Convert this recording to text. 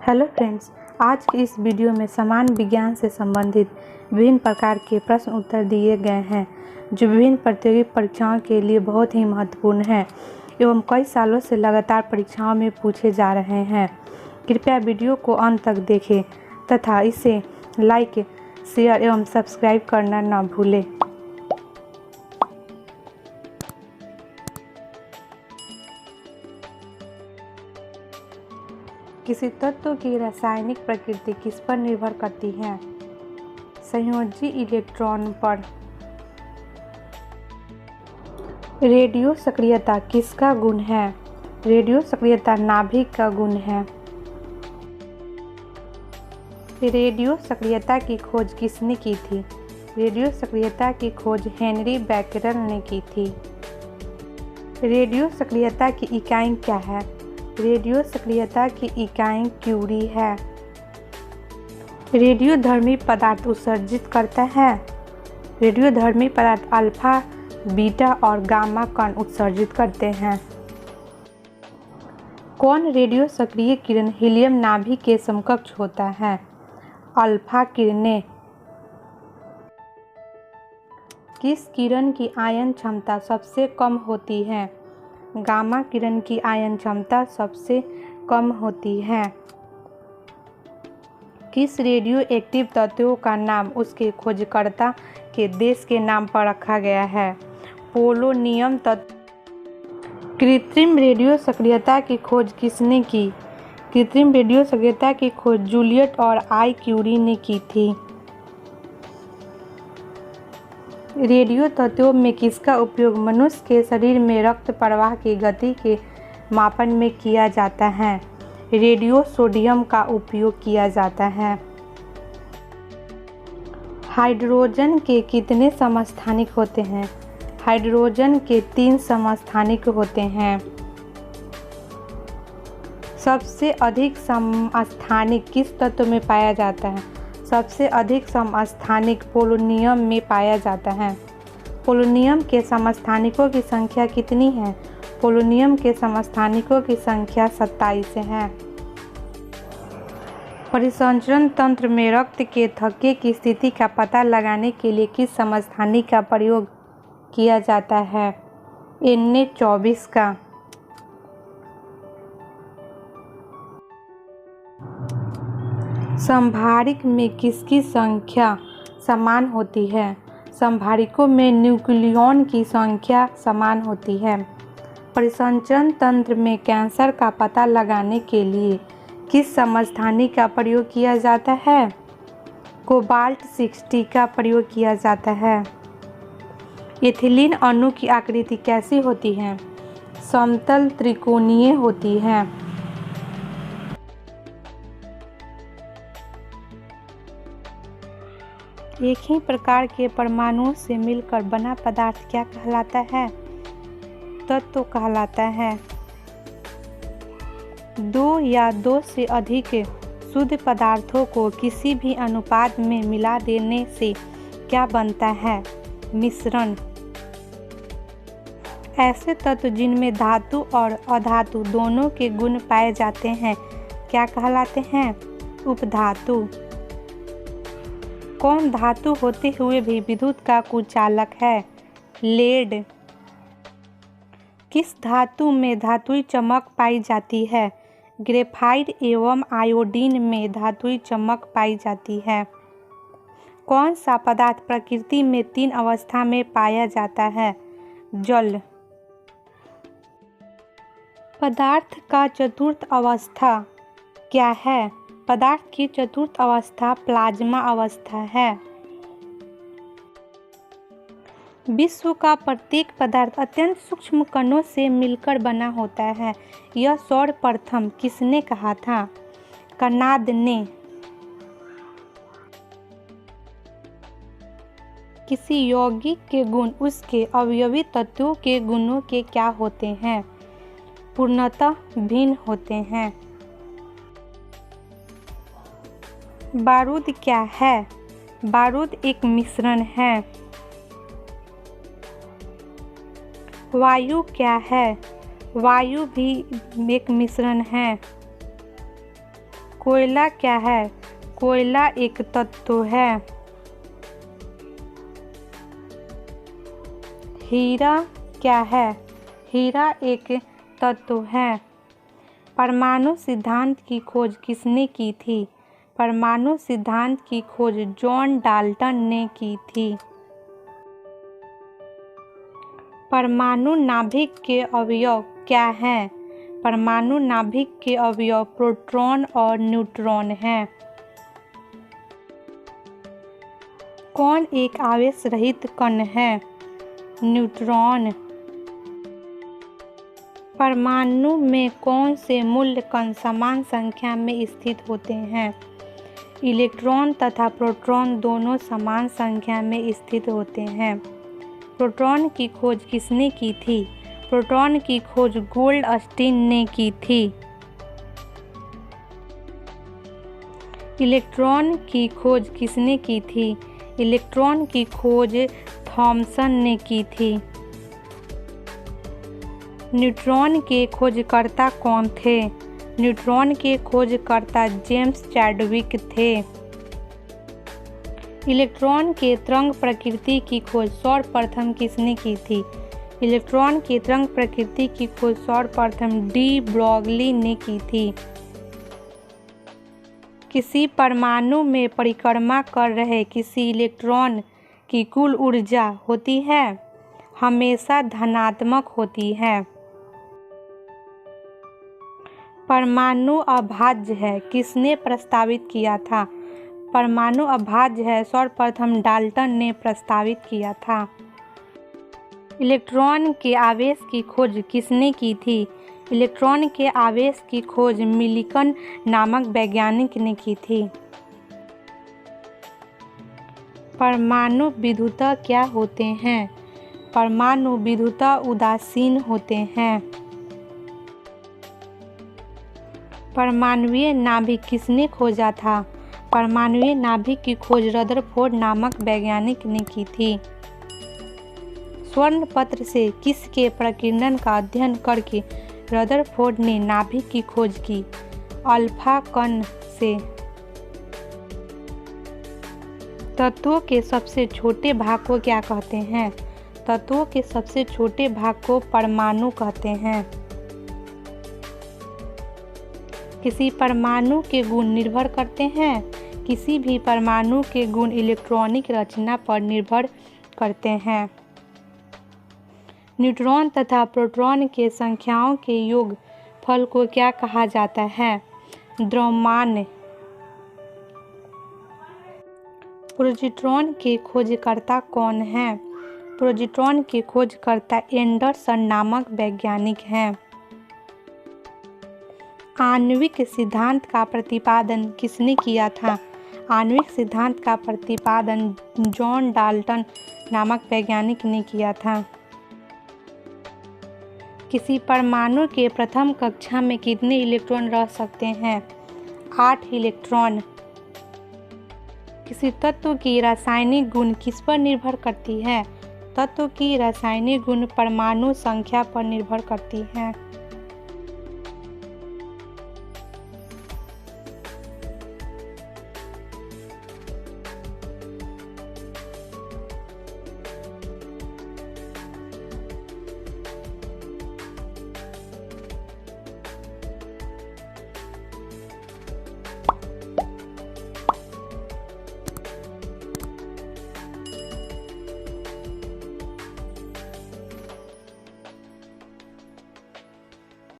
Hello friends, आज की इस वीडियो में सामान्य विज्ञान से संबंधित विभिन्न प्रकार के प्रश्न उत्तर दिए गए हैं जो विभिन्न प्रतियोगी परीक्षाओं के लिए बहुत ही महत्वपूर्ण हैं एवं कई सालों से लगातार परीक्षाओं में पूछे जा रहे हैं। कृपया वीडियो को अंत तक देखें तथा इसे लाइक, शेयर एवं सब्सक्राइब करना न भूलें। किसी तत्व की रासायनिक प्रकृति किस पर निर्भर करती है? संयोजी इलेक्ट्रॉन पर। रेडियो सक्रियता किसका गुण है? रेडियो सक्रियता नाभिक का गुण है। रेडियो सक्रियता की खोज किसने की थी? रेडियो सक्रियता की खोज हेनरी बैकरल ने की थी। रेडियो सक्रियता की इकाई क्या है? रेडियो सक्रियता की इकाई क्यूरी है। रेडियोधर्मी पदार्थ उत्सर्जित करता है। रेडियोधर्मी पदार्थ अल्फा, बीटा और गामा कण उत्सर्जित करते हैं। कौन रेडियो सक्रिय किरण हीलियम नाभिक के समकक्ष होता है? अल्फा किरणें। किस किरण की आयन क्षमता सबसे कम होती है? गामा किरण की आयन क्षमता सबसे कम होती है। किस रेडियो एक्टिव तत्वों का नाम उसके खोजकर्ता के देश के नाम पर रखा गया है? पोलोनियम तत्व। कृत्रिम रेडियो सक्रियता की खोज किसने की? कृत्रिम रेडियो सक्रियता की खोज जूलियट और आई क्यूरी ने की थी। रेडियो तत्वों में किसका उपयोग मनुष्य के शरीर में रक्त प्रवाह की गति के मापन में किया जाता है? रेडियो सोडियम का उपयोग किया जाता है। हाइड्रोजन के कितने समस्थानिक होते हैं? हाइड्रोजन के 3 समस्थानिक होते हैं। सबसे अधिक समस्थानिक किस तत्व में पाया जाता है? सबसे अधिक समस्थानिक पोलोनियम में पाया जाता है। पोलोनियम के समस्थानिकों की संख्या कितनी है? पोलोनियम के समस्थानिकों की संख्या 27 है। परिसंचरण तंत्र में रक्त के थक्के की स्थिति का पता लगाने के लिए किस समस्थानिक का प्रयोग किया जाता है? Na-24 का। संभारिक में किसकी संख्या समान होती है? संभारिकों में न्यूक्लियॉन की संख्या समान होती है। परिसंचरण तंत्र में कैंसर का पता लगाने के लिए किस समस्थानिक का प्रयोग किया जाता है? कोबाल्ट 60 का प्रयोग किया जाता है। एथिलीन अणु की आकृति कैसी होती है? समतल त्रिकोणीय होती है। एक ही प्रकार के परमाणुओं से मिलकर बना पदार्थ क्या कहलाता है? तत्व कहलाता है। 2 या 2 से अधिक शुद्ध पदार्थों को किसी भी अनुपात में मिला देने से क्या बनता है? मिश्रण। ऐसे तत्व जिनमें धातु और अधातु दोनों के गुण पाए जाते हैं क्या कहलाते हैं? उपधातु। कौन धातु होते हुए भी विद्युत का कुचालक है? लेड। किस धातु में धातुई चमक पाई जाती है? ग्रेफाइट एवं आयोडीन में धातुई चमक पाई जाती है। कौन सा पदार्थ प्रकृति में 3 अवस्था में पाया जाता है? जल। पदार्थ का चतुर्थ अवस्था क्या है? पदार्थ की चतुर्थ अवस्था प्लाज्मा अवस्था है। विश्व का प्रत्येक पदार्थ अत्यंत सूक्ष्म कणों से मिलकर बना होता है। यह सर्वप्रथम किसने कहा था? कनाद ने। किसी यौगिक के गुण उसके अवयवी तत्वों के गुणों के क्या होते हैं? पूर्णतः भिन्न होते हैं। बारूद क्या है? बारूद एक मिश्रण है। वायु क्या है? वायु भी एक मिश्रण है। कोयला क्या है? कोयला एक तत्व है। हीरा क्या है? हीरा एक तत्व है। परमाणु सिद्धांत की खोज किसने की थी? परमाणु सिद्धांत की खोज जॉन डाल्टन ने की थी। परमाणु नाभिक के अवयव क्या हैं? परमाणु नाभिक के अवयव प्रोटॉन और न्यूट्रॉन हैं। कौन एक आवेश रहित कण है? न्यूट्रॉन। परमाणु में कौन से मूल कण समान संख्या में स्थित होते हैं? इलेक्ट्रॉन तथा प्रोटॉन दोनों समान संख्या में स्थित होते हैं। प्रोटॉन की खोज किसने की थी? प्रोटॉन की खोज गोल्डस्टीन ने की थी। इलेक्ट्रॉन की खोज किसने की थी? इलेक्ट्रॉन की खोज थॉमसन ने की थी। न्यूट्रॉन के खोजकर्ता कौन थे? न्यूट्रॉन के खोजकर्ता जेम्स चैडविक थे। इलेक्ट्रॉन के तरंग प्रकृति की खोज सर्वप्रथम किसने की थी? इलेक्ट्रॉन की तरंग प्रकृति की खोज सर्वप्रथम डी ब्रॉगली ने की थी। किसी परमाणु में परिक्रमा कर रहे किसी इलेक्ट्रॉन की कुल ऊर्जा होती है? हमेशा धनात्मक होती है। परमाणु अभाज्य है किसने प्रस्तावित किया था? परमाणु अभाज्य है सर्वप्रथम डाल्टन ने प्रस्तावित किया था। इलेक्ट्रॉन के आवेश की खोज किसने की थी? इलेक्ट्रॉन के आवेश की खोज मिलिकन नामक वैज्ञानिक ने की थी। परमाणु विद्युतः क्या होते हैं? परमाणु विद्युतः उदासीन होते हैं। परमाणुीय नाभिक किसने खोजा था? परमाणुीय नाभिक की खोज रदरफोर्ड नामक वैज्ञानिक ने की थी। स्वर्ण पत्र से किसके प्रकीर्णन का अध्ययन करके रदरफोर्ड ने नाभिक की खोज की? अल्फा कण से। तत्वों के सबसे छोटे भाग को क्या कहते हैं? तत्वों के सबसे छोटे भाग को परमाणु कहते हैं। किसी परमाणु के गुण निर्भर करते हैं? किसी भी परमाणु के गुण इलेक्ट्रॉनिक रचना पर निर्भर करते हैं। न्यूट्रॉन तथा प्रोटॉन के संख्याओं के योगफल को क्या कहा जाता है? द्रव्यमान। पोजिट्रॉन के खोजकर्ता कौन हैं? पोजिट्रॉन के खोजकर्ता एंडरसन नामक वैज्ञानिक हैं। आणविक सिद्धांत का प्रतिपादन किसने किया था? आणविक सिद्धांत का प्रतिपादन जॉन डाल्टन नामक वैज्ञानिक ने किया था। किसी परमाणु के प्रथम कक्षा में कितने इलेक्ट्रॉन रह सकते हैं? 8 इलेक्ट्रॉन। किसी तत्व की रासायनिक गुण किस पर निर्भर करती है? तत्व की रासायनिक गुण परमाणु संख्या पर निर्भर करती है।